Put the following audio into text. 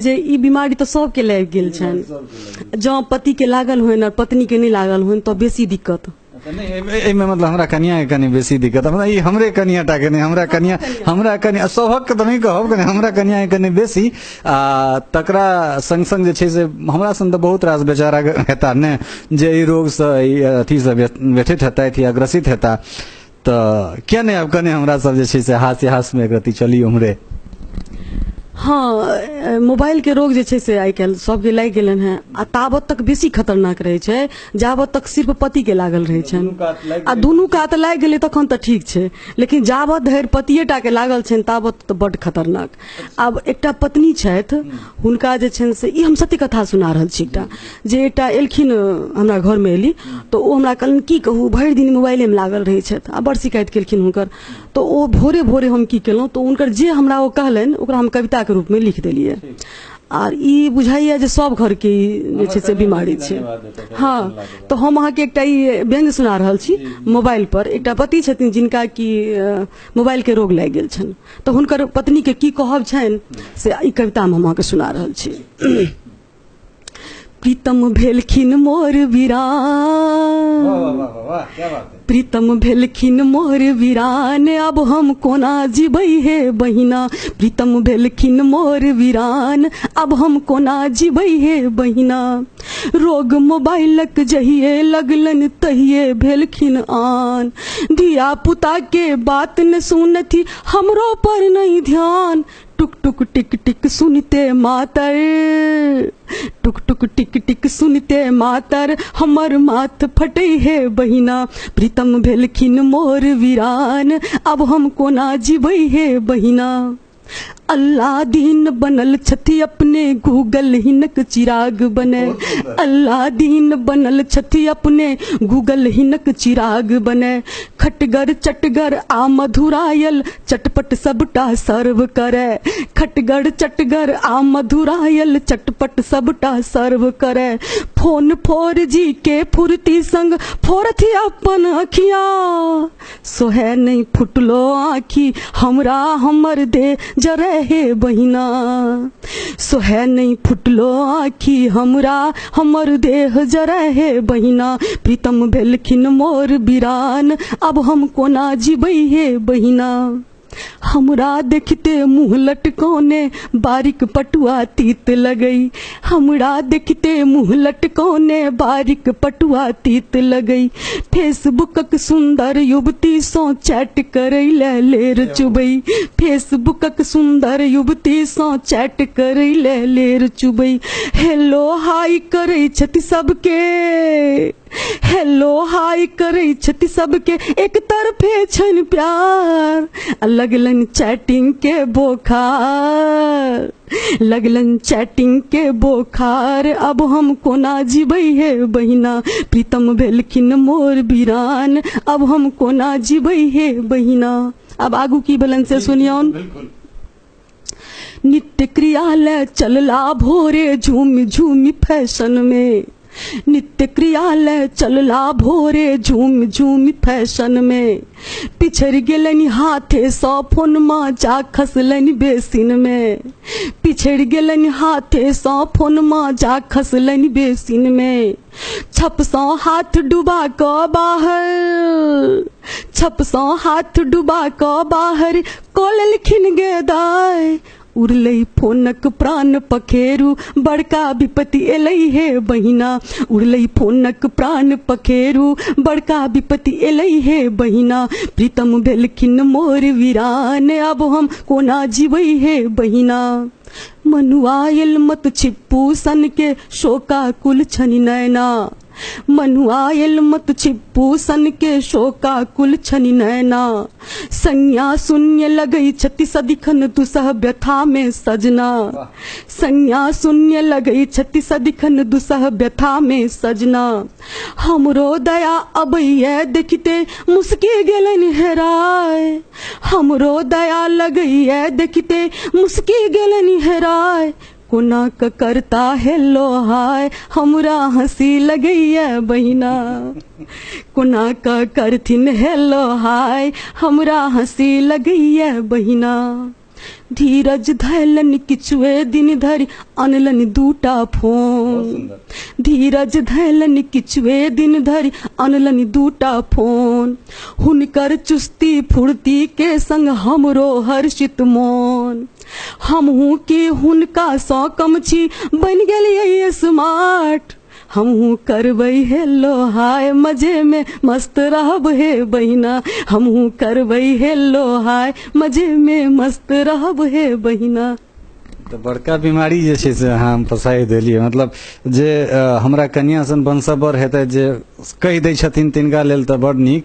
जे ई बीमारी तो सबके लागि गेल छनि। जँ पति के लागल होइन और पत्नी के नहीं लागल होइन तो बेसी दिक्कत। नहीं मतलब हमरा कनिया के कनी बेसी दिक्कत मतलब ई हमरे कनिया टा के नहीं हमरा कनिया सबहक तो नहीं कहब कनी हमरा कनिया के कनी बेसी तकरा संग संग जे छै से हमरा सन तो बहुत रास बेचारा हेता ने जे ई रोग से अथी से व्यथित हेता या ग्रसित हेता तो क्या नहीं अब कने हमरा सब जे छै से हास में गति चली उमरे। हाँ, मोबाइल के रोग जे छै से आई काल्हि सबके लागि गेलन हैं आ ताबत तक बेसी खतरनाक रहे छै जाबत तक सिर्फ पति के लागल रहे छनि आ दुनू कात लागि गेलै तखन तऽ ठीक छै, लेकिन जाबत धरि पतिएटा के लागल छनि ताबत तऽ बड्ड खतरनाक। आब एकटा पत्नी छथि हुनका जे छनि से ई हम सत्य कथा सुना रहल छी एकटा जे एकटा एलखिन हमरा घर में एली तो ओ हमरा कहलनि की कहू भरि दिन मोबाइले में लागल रहे छथि आ बड़ शिकायत केलखिन हुनकर। तो ओ भोरे भोरे हम की केलहुँ तो हुनकर जे हमरा ओ कहलनि ओकरा हम कविता के रूप में लिख देलिए और ई बुझाइए जे सब घर के जे छै से बीमारी छै। हाँ, तो हम अहाँ के एकटा ई व्यंग सुना रहल छी मोबाइल पर। एकटा पति छथिन जिनका की मोबाइल के रोग लागि गेल छनि तो हुनकर पत्नी के की कहब छनि से ई कविता में हम अहाँ के सुना रहल छी। प्रीतम भेलखिन मोर वीरान, प्रीतम भेलखिन मोर वीरान अब हम कोना जीबै हे बहिना, प्रीतम भेलखिन मोर वीरान अब हम कोना जीबै हे बहिना। रोग मोबाइलक जहिए लगलन तहिए भेलखिन आन, धिया पुता के बात न सुनथी हमरो पर नहीं ध्यान। टुक टुक टिक टिक सुनते मातर, टुक टुक टिक टिक सुनते मातर हमर माथ फटै हे बहिना, प्रीतम भेलखिन मोर वीरान अब हम कोना जीबै हे बहिना। अल्लाह दीन बनल छथि अपने गूगल हिनक चिराग बने, अल्लाह दीन बनल छथि अपने गूगल हिनक चिराग बने। खटगर चटगर आ मधुरायल चटपट सबटा सर्व करे, खटगर चटगर आ मधुरायल चटपट सबटा सर्व करे। फोन 4G के फुर्ती संग फोरथी अपन अखिया, सोहे नहीं फुटलो आखी हमरा हमर दे जरे हे बहिना, सोहे नहीं फुटलो आखी हमरा हमर देह जरे हे बहिना। प्रीतम भेलखिन मोर वीरान अब हम कोना जीबै हे बहिना। हमरा देखते मुँह लटकौने बारीक पटुआ तीत लगई, हमरा देखते मुँह लटकौने बारीक पटुआ तीत लगई। फेसबुकक सुंदर युवती सो चैट करई ले लेर चुबई, फेसबुकक सुंदर युवती सो चैट करई ले लेर चुबई। हेलो हाय करई छथि सबके, हेलो हाय करई छथि सबके एक तरफे छन प्यार। लगलन चैटिंग के बोखार, लगलन चैटिंग के बोखार अब हम कोना जीबै हे बहिना, प्रीतम भेलखिन मोर वीरान अब हम कोना जीबै हे बहिना। अब आगू की भेलन से सुनियौन। नित्य क्रियालय चलला भोरे झूम झूम फैशन में, नित्य क्रियालय चलला भोरे झूम झूम फैशन में। पिछड़ गेलन हाथे सौ फोन मा जा खसलन बेसिन में, पिछड़ गेलन हाथे सौ फोन मा जा खसलन बेसिन में। छप सौ हाथ डुबा क बाहर, छप सौ हाथ डुबा क बाहर कोललखिन गेदाय। उड़लई फोनक प्राण पखेरु बड़का विपत्ति एलई हे बहिना, उड़लई फोनक प्राण पखेरु बड़का विपत्ति एलई हे बहिना। प्रीतम भेलखिन मोर वीरान अब हम कोना जीबै हे बहिना। मनुआयल मत छिप्पू सन के शोका कुल छनि नैना, मनुआयल मत छिप्पू सन के शोका कुल छनि नैना। संज्ञा शून्य लगई छति सदिखन दुसह व्यथा में सजना, संज्ञा शून्य लगई छति सदिखन दुसह व्यथा में सजना। हमरो दया अबैये देखते मुस्की गेलन हेराय, हमरो दया लगैये देखते मुस्की गेलन हेराय। कोना क करता हेलो हाय हमरा हंसी लगैया बहिना, कोना क करथिन हेलो हाय हमरा हंसी लगैया बहिना। धीरज धैलन किछुए दिन धरि अनलन दूटा फोन धीरज धैलन किछुए दिन धरि अनलन दूटा फोन हुनकर चुस्ती फुर्ती के संग हमरो हर्षित मोन हमहू की हुनका सौ कम छी बन गेलियै स्मार्ट हमहू करबै हेलो हाय मजे में मस्त रहब हे बहिना हमहू करबै हेलो हाय मजे में मस्त रहब हे बहिना। तो बड़का बीमारी जे छै से अहाँ फसाइ देलियै मतलब जे हमरा कन्या सन वंशवर हेतै जे कहि दै छथिन तिनका लेल तऽ बड़ नीक।